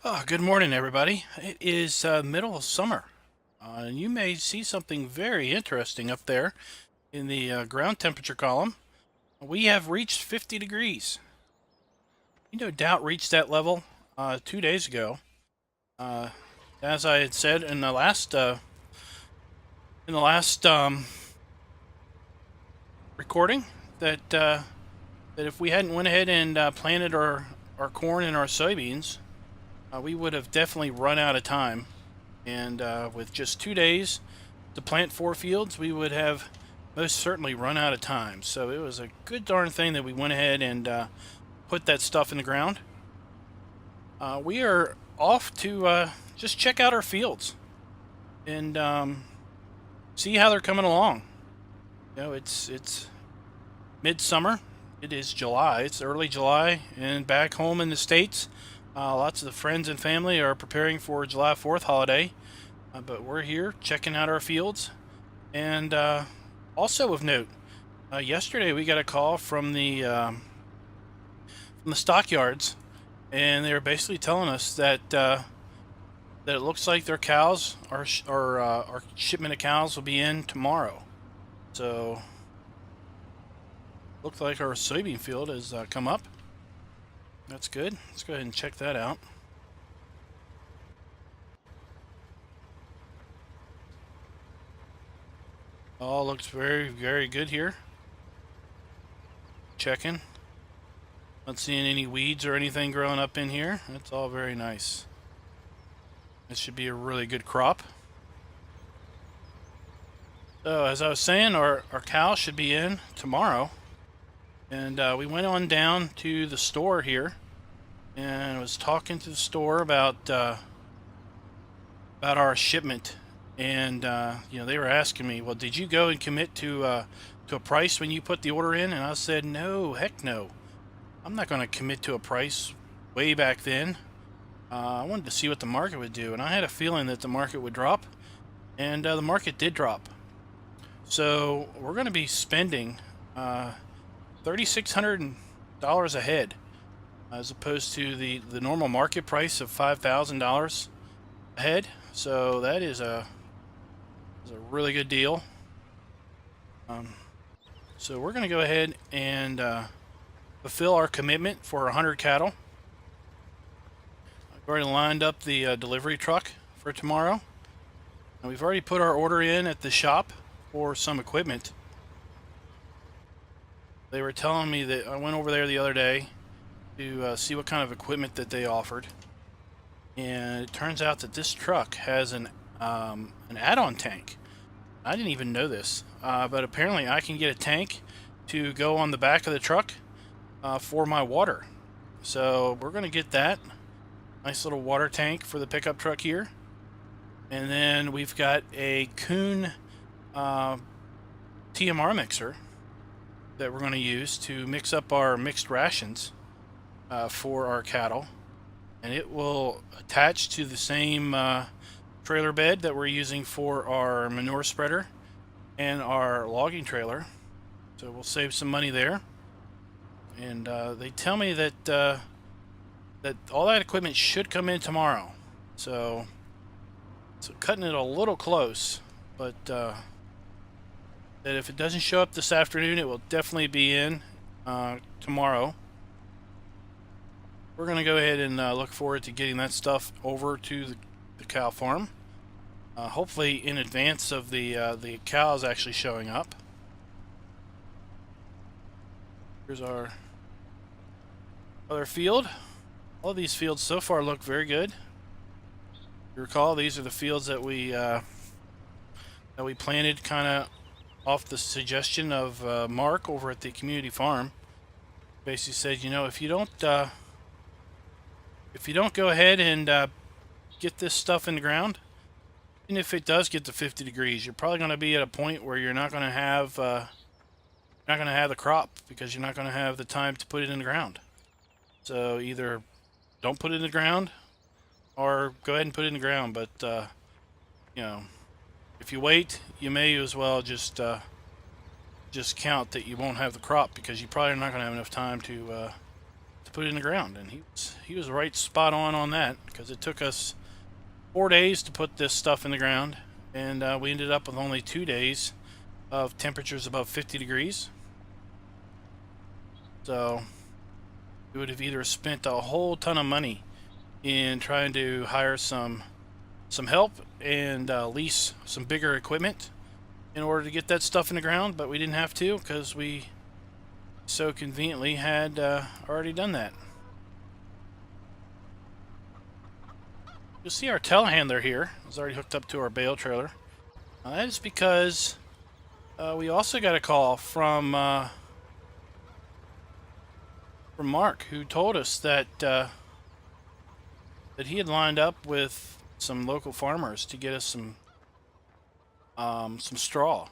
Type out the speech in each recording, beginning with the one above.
Good morning, everybody. It is middle of summer, and you may see something very interesting up there in the ground temperature column. We have reached 50 degrees. We no doubt reached that level 2 days ago. Uh, as I had said in the last recording, that if we hadn't went ahead and planted our corn and our soybeans, we would have definitely run out of time. And with just 2 days to plant 4 fields, we would have most certainly run out of time. So it was a good darn thing that we went ahead and put that stuff in the ground. We are off to just check out our fields and see how they're coming along. You know, it's midsummer. It is July. It's early July, and back home in the States, lots of the friends and family are preparing for July 4th holiday. But we're here checking out our fields. And also of note, yesterday we got a call from the stockyards, and they were basically telling us that that it looks like their cows, our shipment of cows, will be in tomorrow. So looks like our soybean field has come up. That's good. Let's go ahead and check that out. All looks very, very good here. Checking. Not seeing any weeds or anything growing up in here. That's all very nice. This should be a really good crop. So as I was saying, our cow should be in tomorrow. And we went on down to the store here and was talking to the store about our shipment. And they were asking me, well, did you go and commit to a price when you put the order in? And I said, no, heck no. I'm not going to commit to a price way back then. I wanted to see what the market would do, and I had a feeling that the market would drop, and the market did drop. So we're going to be spending $3,600 a head, as opposed to the normal market price of $5,000 a head. So that is a really good deal. So we're going to go ahead and fulfill our commitment for 100 cattle. I've already lined up the delivery truck for tomorrow. And we've already put our order in at the shop for some equipment. They were telling me that I went over there the other day to see what kind of equipment that they offered. And it turns out that this truck has an add-on tank. I didn't even know this, but apparently I can get a tank to go on the back of the truck for my water. So we're going to get that. Nice little water tank for the pickup truck here. And then we've got a Kuhn TMR mixer that we're going to use to mix up our mixed rations for our cattle. And it will attach to the same trailer bed that we're using for our manure spreader and our logging trailer. So we'll save some money there. And they tell me that that all that equipment should come in tomorrow. So cutting it a little close, but that if it doesn't show up this afternoon, it will definitely be in tomorrow. We're going to go ahead and look forward to getting that stuff over to the cow farm. Hopefully in advance of the cows actually showing up. Here's our other field. All of these fields so far look very good. You recall, these are the fields that we planted kind of off the suggestion of Mark over at the community farm. Basically said, you know, if you don't go ahead and get this stuff in the ground, even if it does get to 50 degrees, you're probably going to be at a point where you're not going to have the crop, because you're not going to have the time to put it in the ground. So either don't put it in the ground, or go ahead and put it in the ground. But you know, if you wait, you may as well just count that you won't have the crop, because you probably are not going to have enough time to to put it in the ground, and he was right spot on that, because it took us 4 days to put this stuff in the ground, and we ended up with only 2 days of temperatures above 50 degrees. So we would have either spent a whole ton of money in trying to hire some help and lease some bigger equipment in order to get that stuff in the ground, but we didn't have to, because we so conveniently had already done that. You'll see our telehandler here is already hooked up to our bale trailer. That is because we also got a call from Mark, who told us that that he had lined up with some local farmers to get us some straw.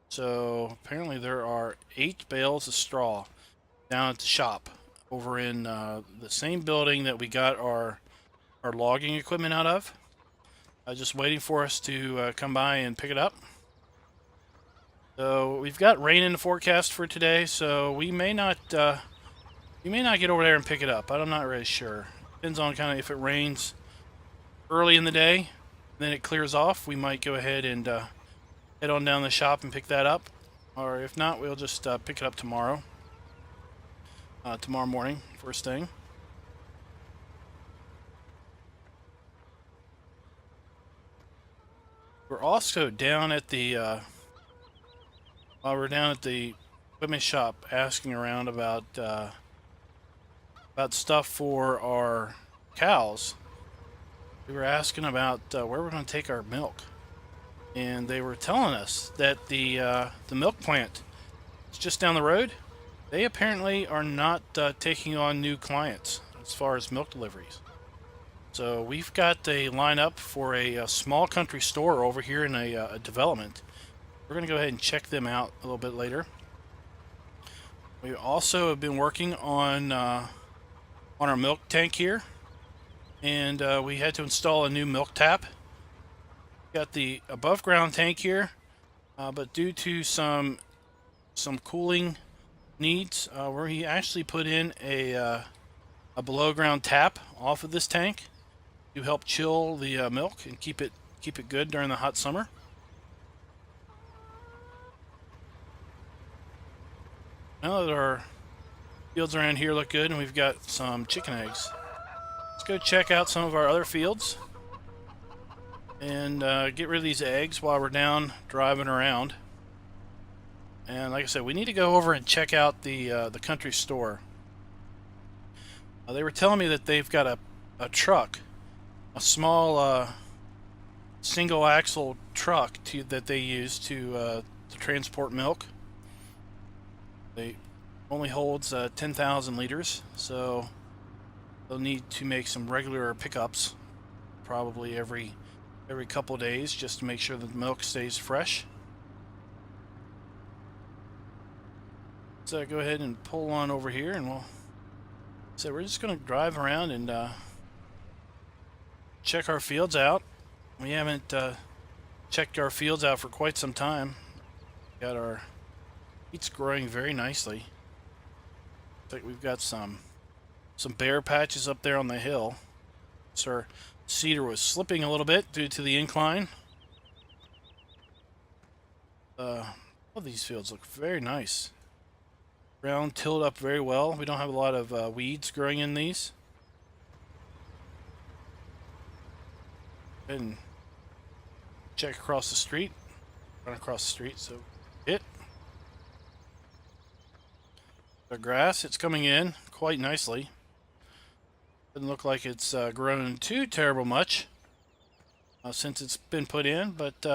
So apparently there are 8 bales of straw down at the shop over in the same building that we got our logging equipment out of. Just waiting for us to come by and pick it up. So we've got rain in the forecast for today, so we may not get over there and pick it up. I'm not really sure. Depends on kind of if it rains early in the day, then it clears off. We might go ahead and head on down the shop and pick that up, or if not, we'll just pick it up tomorrow. Tomorrow morning, first thing. We're also down at the while we're down at the equipment shop asking around about stuff for our cows. We were asking about where we're going to take our milk, and they were telling us that the milk plant is just down the road. They apparently are not taking on new clients as far as milk deliveries. So we've got a lineup for a small country store over here in a development. We're going to go ahead and check them out a little bit later. We also have been working on our milk tank here, and we had to install a new milk tap. Got the above ground tank here, but due to some cooling needs, we actually put in a below ground tap off of this tank to help chill the milk and keep it good during the hot summer. Now that our fields around here look good and we've got some chicken eggs, let's go check out some of our other fields and get rid of these eggs while we're down driving around. And like I said, we need to go over and check out the country store. They were telling me that they've got a truck, a small single axle truck that they use to transport milk. They only holds 10,000 liters, so they'll need to make some regular pickups, probably every couple days, just to make sure that the milk stays fresh. So go ahead and pull on over here, and we're just going to drive around and check our fields out. We haven't checked our fields out for quite some time. Got our wheat's growing very nicely. Looks like we've got some bare patches up there on the hill. So our cedar was slipping a little bit due to the incline. All these fields look very nice. Ground tilled up very well. We don't have a lot of weeds growing in these. Go ahead and check across the street. Run across the street, so the grass, it's coming in quite nicely. Doesn't look like it's grown too terrible much since it's been put in, but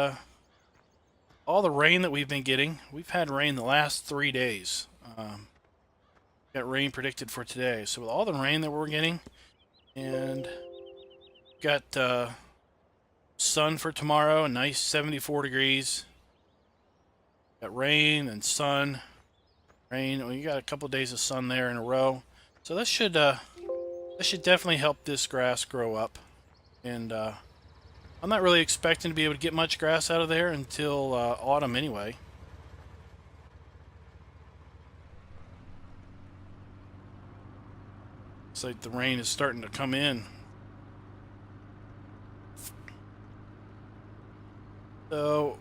all the rain that we've been getting, we've had rain the last 3 days. Got rain predicted for today, so with all the rain that we're getting, and got sun for tomorrow, a nice 74 degrees. Got rain and sun, rain. Well, you got a couple of days of sun there in a row, so this should definitely help this grass grow up. And I'm not really expecting to be able to get much grass out of there until autumn anyway. Looks like the rain is starting to come in. So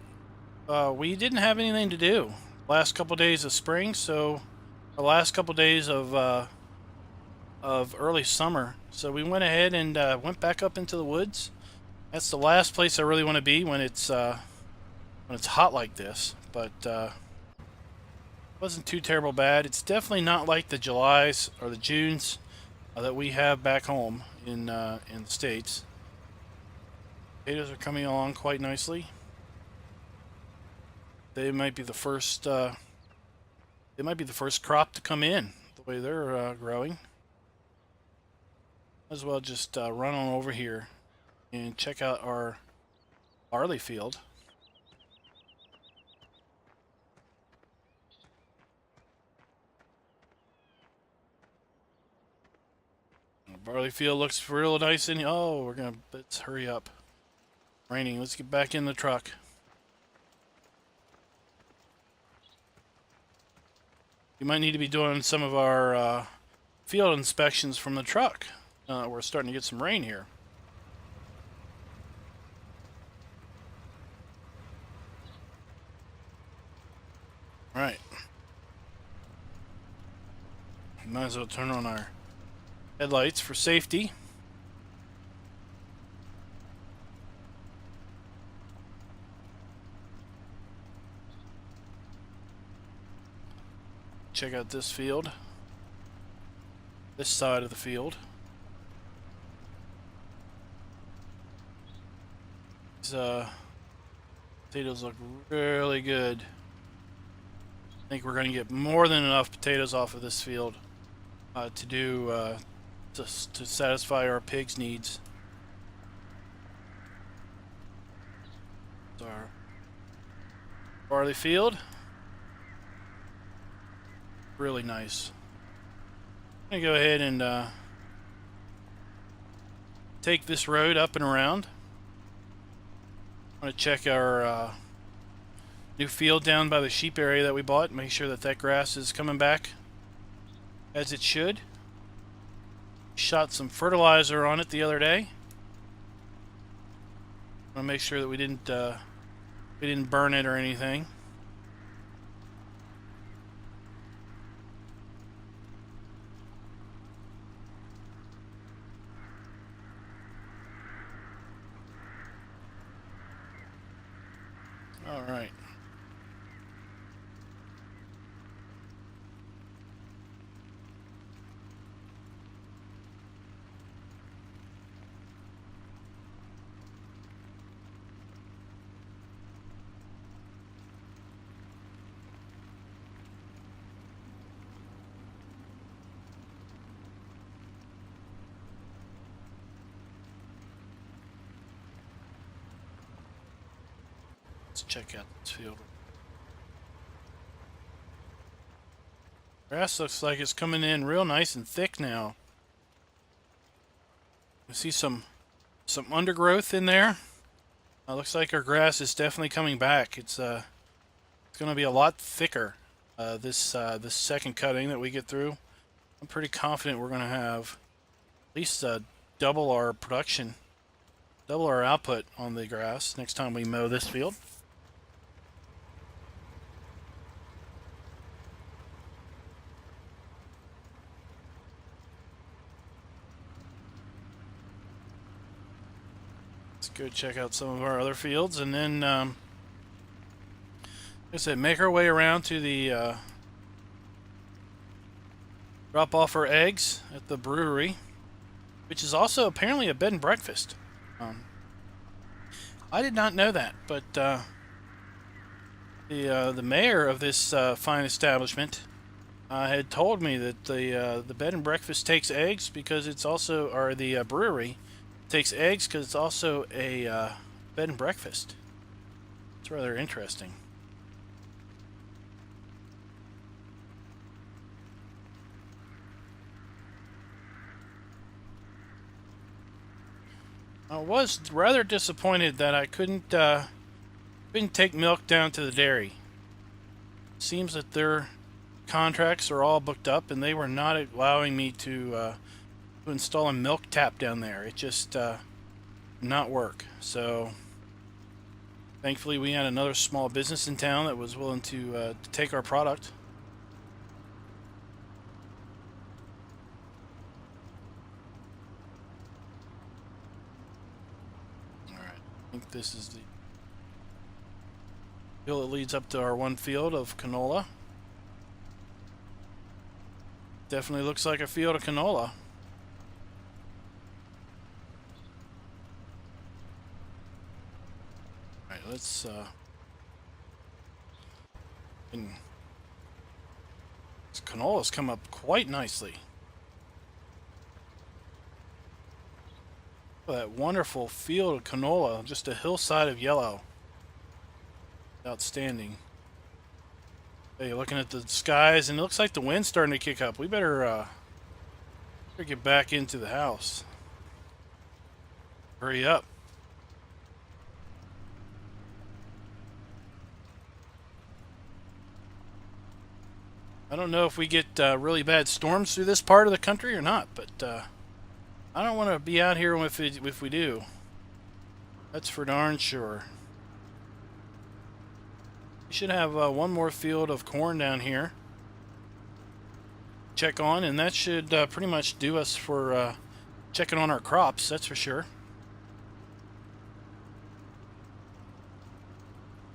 we didn't have anything to do last couple days of spring, so the last couple days of early summer. So we went ahead and went back up into the woods. That's the last place I really want to be when it's hot like this. But wasn't too terrible bad. It's definitely not like the Julys or the Junes that we have back home in the States. Potatoes are coming along quite nicely. They might be the first. They might be the first crop to come in the way they're growing. Might as well just run on over here and check out our barley field. The barley field looks real nice in here. Oh, let's hurry up. Raining. Let's get back in the truck. We might need to be doing some of our field inspections from the truck. We're starting to get some rain here. Right. Might as well turn on our headlights for safety. Check out this field. This side of the field. These potatoes look really good. I think we're going to get more than enough potatoes off of this field to satisfy our pigs' needs. It's our barley field. Really nice. I'm going to go ahead and take this road up and around. I'm going to check our new field down by the sheep area that we bought. Make sure that grass is coming back as it should. Shot some fertilizer on it the other day. I want to make sure that we didn't burn it or anything. All right. Let's check out this field. Grass looks like it's coming in real nice and thick now. You see some undergrowth in there. Looks like our grass is definitely coming back. It's going to be a lot thicker this second cutting that we get through. I'm pretty confident we're going to have at least double our production, double our output on the grass next time we mow this field. Let's go check out some of our other fields, and then like I said, make our way around to the drop off our eggs at the brewery, which is also apparently a bed and breakfast. I did not know that, but the mayor of this fine establishment had told me that the bed and breakfast takes eggs because it's also, or the brewery takes eggs because it's also a bed and breakfast. It's rather interesting. I was rather disappointed that I couldn't take milk down to the dairy. It seems that their contracts are all booked up, and they were not allowing me to to install a milk tap down there. It just not work. So thankfully we had another small business in town that was willing to take our product. Alright, I think this is the field that leads up to our one field of canola. Definitely looks like a field of canola. Alright, let's this canola's come up quite nicely. That wonderful field of canola, just a hillside of yellow. Outstanding. Hey, you're looking at the skies, and it looks like the wind's starting to kick up. We better get back into the house. Hurry up. I don't know if we get really bad storms through this part of the country or not, but I don't want to be out here if we do. That's for darn sure. We should have one more field of corn down here. Check on, and that should pretty much do us for checking on our crops, that's for sure.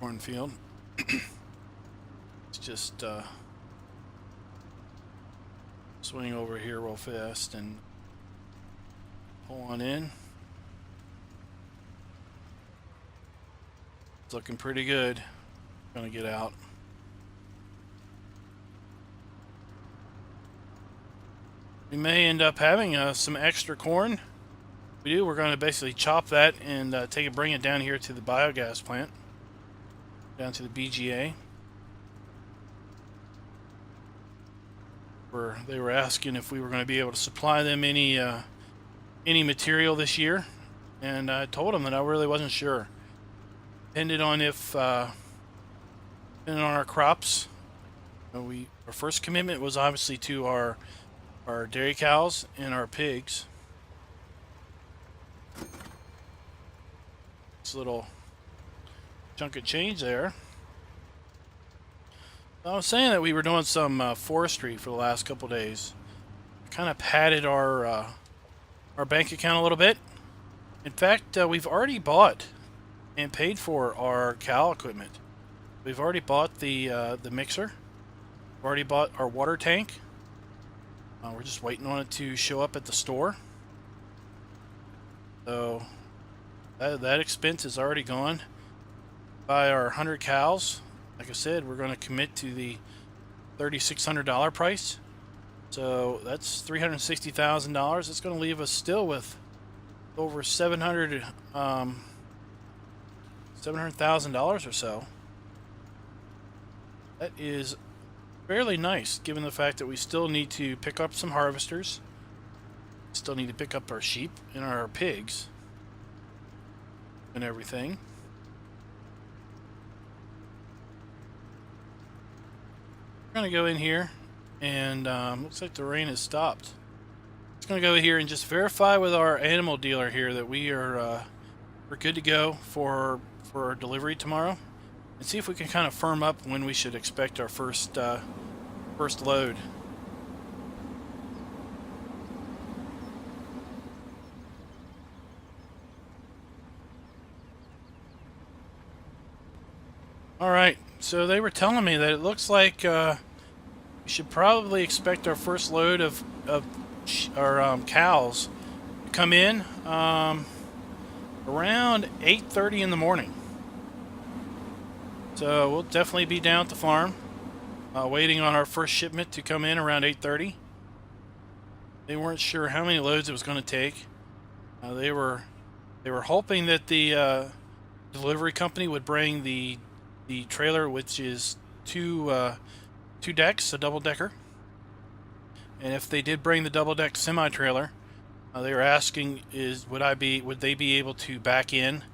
Cornfield. It's just swing over here real fast and pull on in. It's looking pretty good. Gonna get out. We may end up having some extra corn. If we do, we're going to basically chop that and bring it down here to the biogas plant, down to the BGA. Where they were asking if we were going to be able to supply them any material this year, and I told them that I really wasn't sure. Depended on depending on our crops. Our first commitment was obviously to our dairy cows and our pigs. This little chunk of change there. I was saying that we were doing some forestry for the last couple days. Kind of padded our bank account a little bit. In fact, we've already bought and paid for our cow equipment. We've already bought the mixer. We've already bought our water tank. We're just waiting on it to show up at the store. So that expense is already gone. Buy our 100 cows. Like I said, we're going to commit to the $3,600 price. So that's $360,000. It's going to leave us still with over $700,000 or so. That is fairly nice, given the fact that we still need to pick up some harvesters. Still need to pick up our sheep and our pigs and everything. We're going to go in here, and looks like the rain has stopped. It's going to go here and just verify with our animal dealer here that we're good to go for our delivery tomorrow, and see if we can kind of firm up when we should expect our first load. Alright, so they were telling me that it looks like we should probably expect our first load of our cows to come in around 8:30 in the morning. So we'll definitely be down at the farm waiting on our first shipment to come in around 8:30. They weren't sure how many loads it was going to take. They were hoping that the delivery company would bring the trailer, which is two decks, a double decker. And if they did bring the double deck semi trailer, they were asking would they be able to back in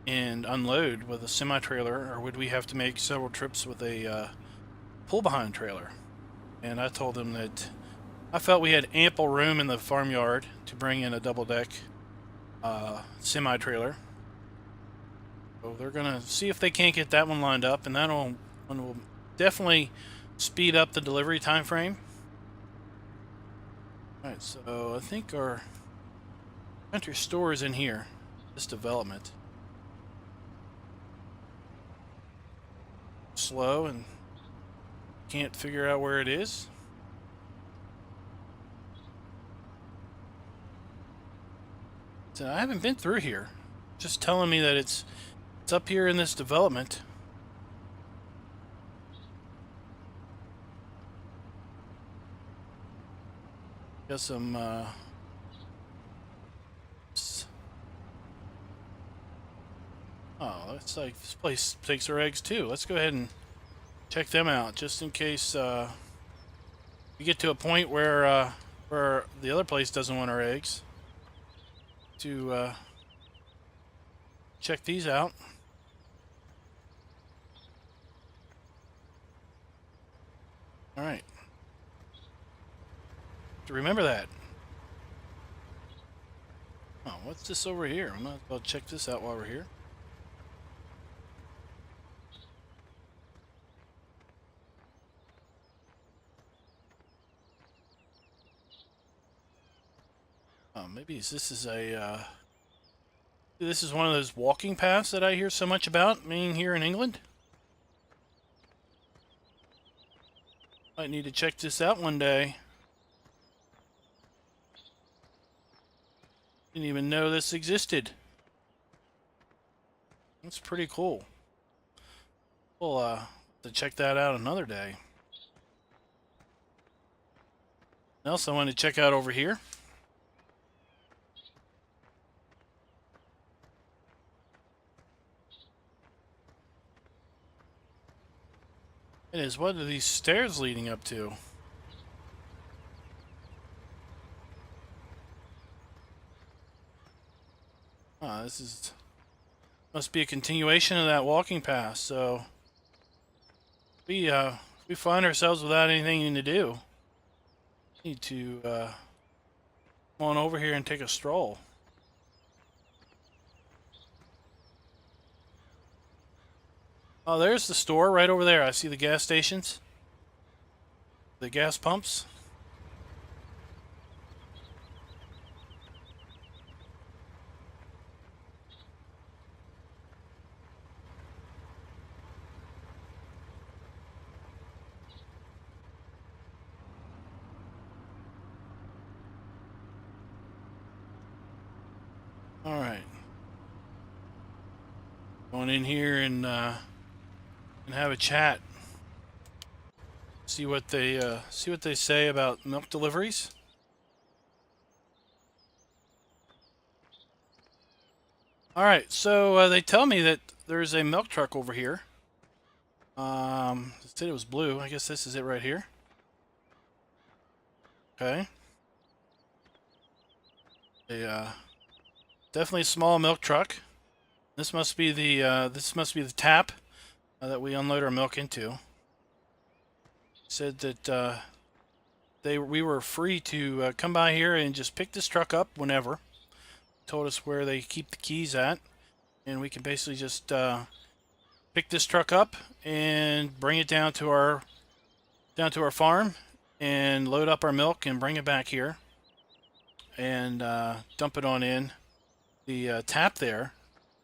and unload with a semi trailer, or would we have to make several trips with a pull behind trailer? And I told them that I felt we had ample room in the farmyard to bring in a double deck semi-trailer. So they're gonna see if they can't get that one lined up, and that one will definitely speed up the delivery time frame. All right, so I think our country store is in here. This development. Slow and can't figure out where it is. So I haven't been through here. Just telling me that it's up here in this development. Got some oh, it's like this place takes our eggs too. Let's go ahead and check them out, just in case we get to a point where the other place doesn't want our eggs. To check these out. All right. To remember that. Oh, what's this over here? I might as well check this out while we're here. Oh, maybe this is a this is one of those walking paths that I hear so much about being here in England. Might need to check this out one day. Didn't even know this existed. That's pretty cool. We'll to check that out another day. Else I want to check out over here. It is. What are these stairs leading up to? Ah, this is must be a continuation of that walking path. So we find ourselves without anything to do. Need to come on over here and take a stroll. Oh, there's the store right over there. I see the gas stations, the gas pumps. All right, going in here and have a chat. See what they say about milk deliveries. All right, so they tell me that there's a milk truck over here. They said it was blue. I guess this is it right here. Okay. A definitely a small milk truck. This must be the tap that we unload our milk into. Said that we were free to come by here and just pick this truck up whenever. Told us where they keep the keys at, and we can basically just pick this truck up and bring it down to our farm and load up our milk and bring it back here and dump it on in the tap there.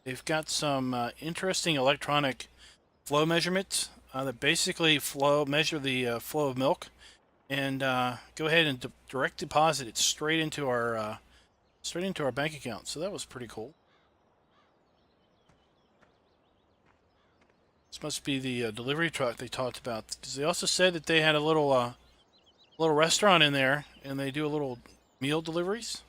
They've got some interesting electronic flow measurements that basically measure the flow of milk and go ahead and direct deposit it straight into our bank account. So that was pretty cool. This must be the delivery truck they talked about, because they also said that they had a little restaurant in there and they do a little meal deliveries.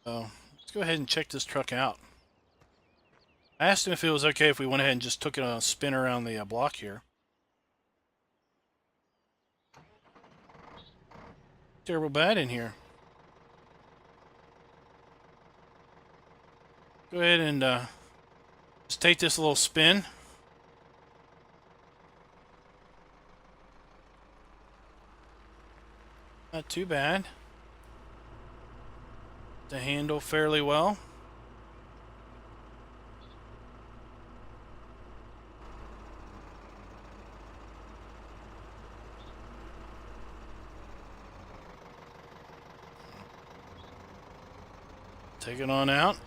So let's go ahead and check this truck out. I asked him if it was okay if we went ahead and just took it on a spin around the block here. Terrible bad in here. Go ahead and just take this a little spin. Not too bad. To handle fairly well. Take it on out.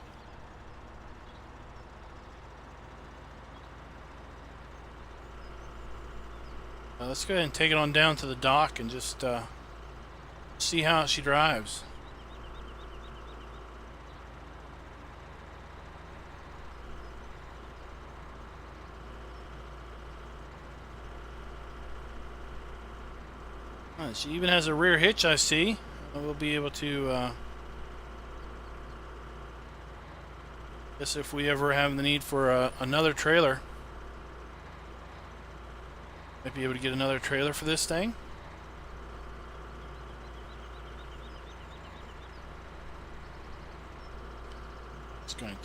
Let's go ahead and take it on down to the dock and just see how she drives. She even has a rear hitch, I see. We'll be able to, guess if we ever have the need for another trailer, might be able to get another trailer for this thing. It's going to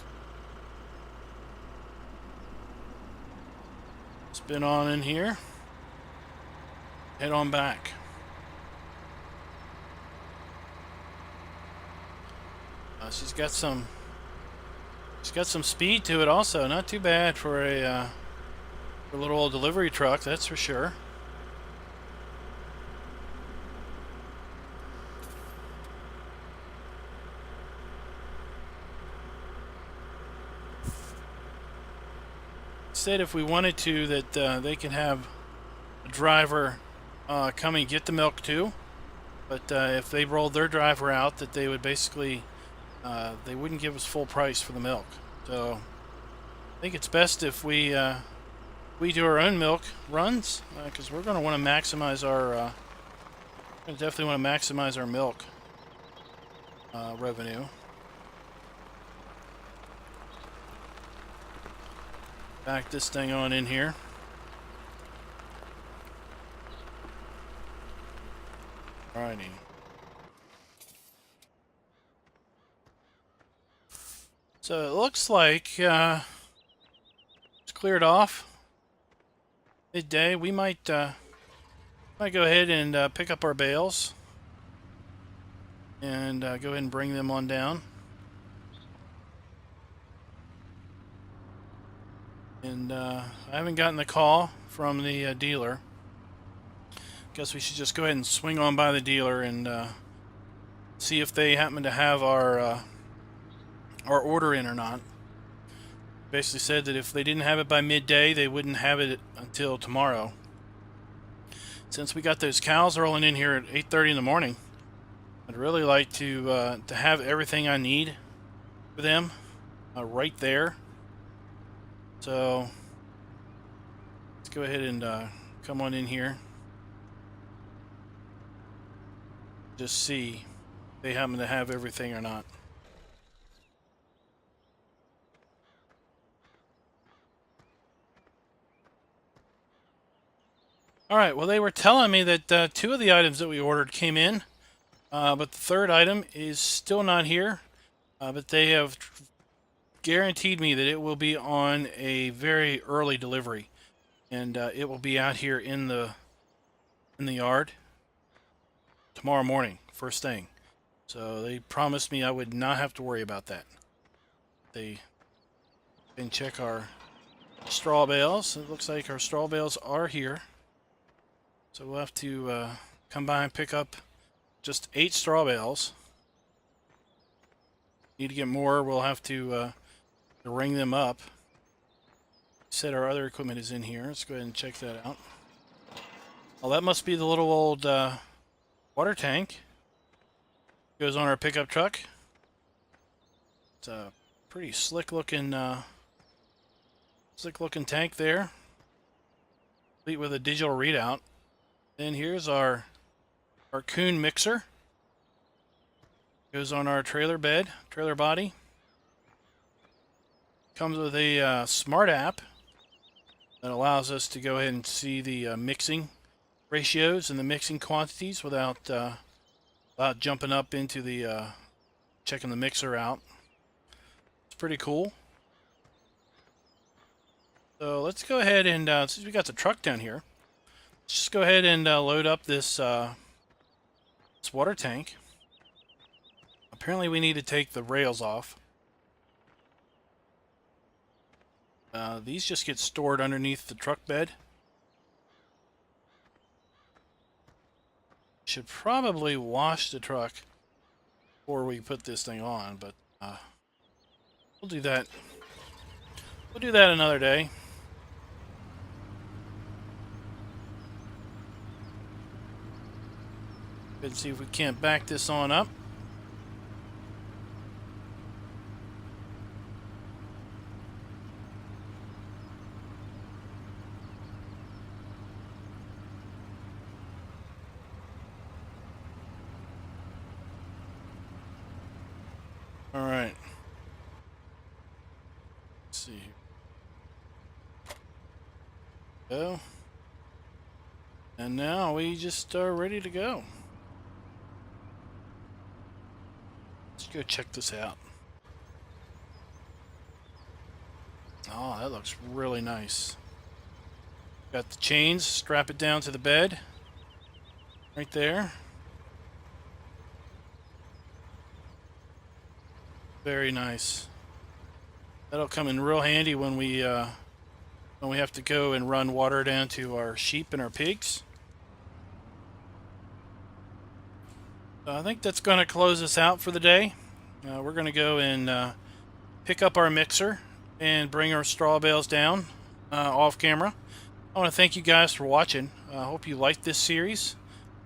spin on in here. Head on back. She's got some speed to it also. Not too bad for a little old delivery truck, that's for sure. Said if we wanted to that they can have a driver come and get the milk too, but if they rolled their driver out, that they would basically they wouldn't give us full price for the milk. So I think it's best if we do our own milk runs, because we're going to want to maximize our definitely want to maximize our milk revenue. Back this thing on in here. Alrighty. So it looks like it's cleared off. Midday. We might go ahead and pick up our bales and go ahead and bring them on down. And I haven't gotten the call from the dealer. Guess we should just go ahead and swing on by the dealer and see if they happen to have our order in or not. Basically said that if they didn't have it by midday, they wouldn't have it until tomorrow. Since we got those cows rolling in here at 8:30 in the morning, I'd really like to have everything I need for them right there. So let's go ahead and come on in here. Just see if they happen to have everything or not. Alright, well they were telling me that 2 of the items that we ordered came in, but the 3rd item is still not here, but they have guaranteed me that it will be on a very early delivery, and it will be out here in the yard tomorrow morning, first thing. So they promised me I would not have to worry about that. They can check our straw bales. It looks like our straw bales are here. So we'll have to come by and pick up just 8 straw bales. Need to get more. We'll have to ring them up. Said our other equipment is in here. Let's go ahead and check that out. Oh, that must be the little old water tank. Goes on our pickup truck. It's a pretty slick looking tank there, complete with a digital readout. Then here's our coon mixer. Goes on our trailer body. Comes with a smart app that allows us to go ahead and see the mixing ratios and the mixing quantities without jumping up into the checking the mixer out. It's pretty cool. So let's go ahead and since we got the truck down here, let's just go ahead and load up this this water tank. Apparently we need to take the rails off. These just get stored underneath the truck bed. Should probably wash the truck before we put this thing on, but we'll do that. We'll do that another day. Let's see if we can't back this on up. All right. Let's see here. Go. And now we just are ready to go. Let's go check this out. Oh, that looks really nice. Got the chains, strap it down to the bed. Right there. Very nice. That'll come in real handy when we have to go and run water down to our sheep and our pigs. So I think that's going to close us out for the day. We're going to go and pick up our mixer and bring our straw bales down off camera. I want to thank you guys for watching. I hope you liked this series.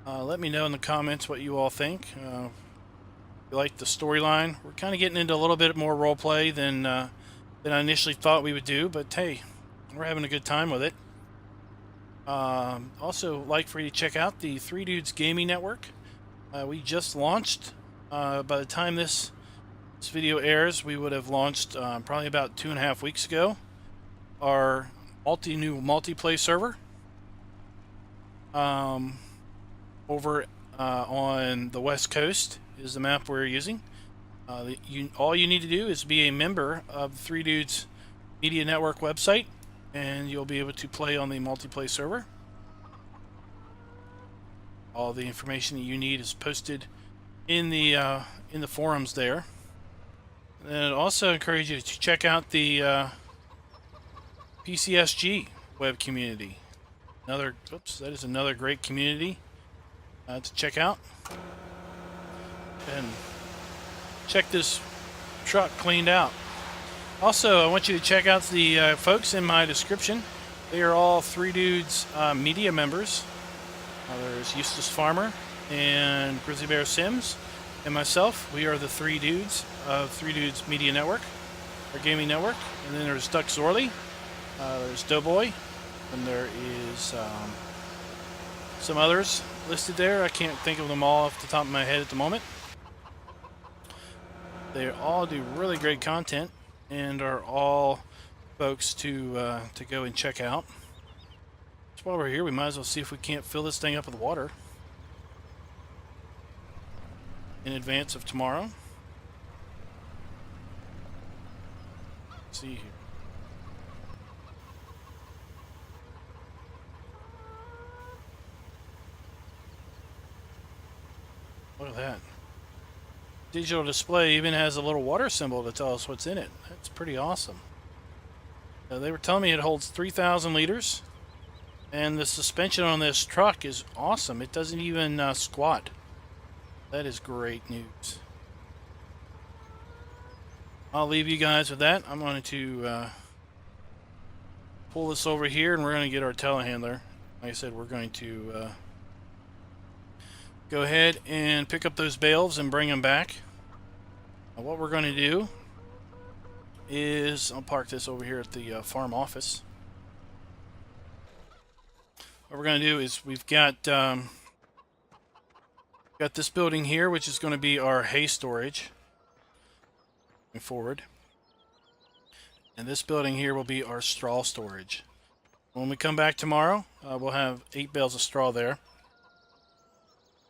Let me know in the comments what you all think. If you like the storyline, we're kind of getting into a little bit more role play than I initially thought we would do, but hey, we're having a good time with it. Also, like for you to check out the Three Dudes Gaming Network. We just launched. By the time this video airs, we would have launched probably about 2.5 weeks ago. Our new multiplayer server over on the West Coast is the map we're using. All you need to do is be a member of the Three Dudes Media Network website, and you'll be able to play on the multiplayer server. All the information that you need is posted in the forums there. And I'd also encourage you to check out the PCSG web community. That is another great community to check out. And check this truck cleaned out. Also, I want you to check out the folks in my description. They are all Three Dudes media members. There's Eustace Farmer and Grizzly Bear Sims and myself. We are the Three Dudes of Three Dudes Media Network, our gaming network. And then there's Duck Zorley, there's Doughboy, and there is some others listed there. I can't think of them all off the top of my head at the moment. They all do really great content and are all folks to go and check out. So while we're here, we might as well see if we can't fill this thing up with water in advance of tomorrow. Let's see here. Look at that. Digital display even has a little water symbol to tell us what's in it. That's pretty awesome. They were telling me it holds 3,000 liters. And the suspension on this truck is awesome. It doesn't even squat. That is great news. I'll leave you guys with that. I'm going to pull this over here, and we're going to get our telehandler. Like I said, we're going to go ahead and pick up those bales and bring them back. What we're going to do is, I'll park this over here at the farm office. What we're going to do is we've got this building here, which is going to be our hay storage going forward. And this building here will be our straw storage. When we come back tomorrow, we'll have 8 bales of straw there.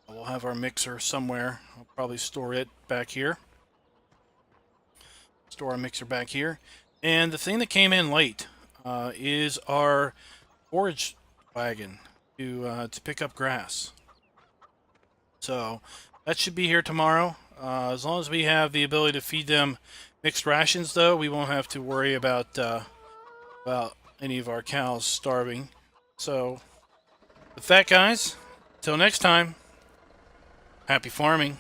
We'll have our mixer somewhere. I'll probably store it back here. Store our mixer back here. And the thing that came in late is our forage wagon to pick up grass. So that should be here tomorrow. As long as we have the ability to feed them mixed rations, though, we won't have to worry about any of our cows starving. So with that, guys, till next time, happy farming.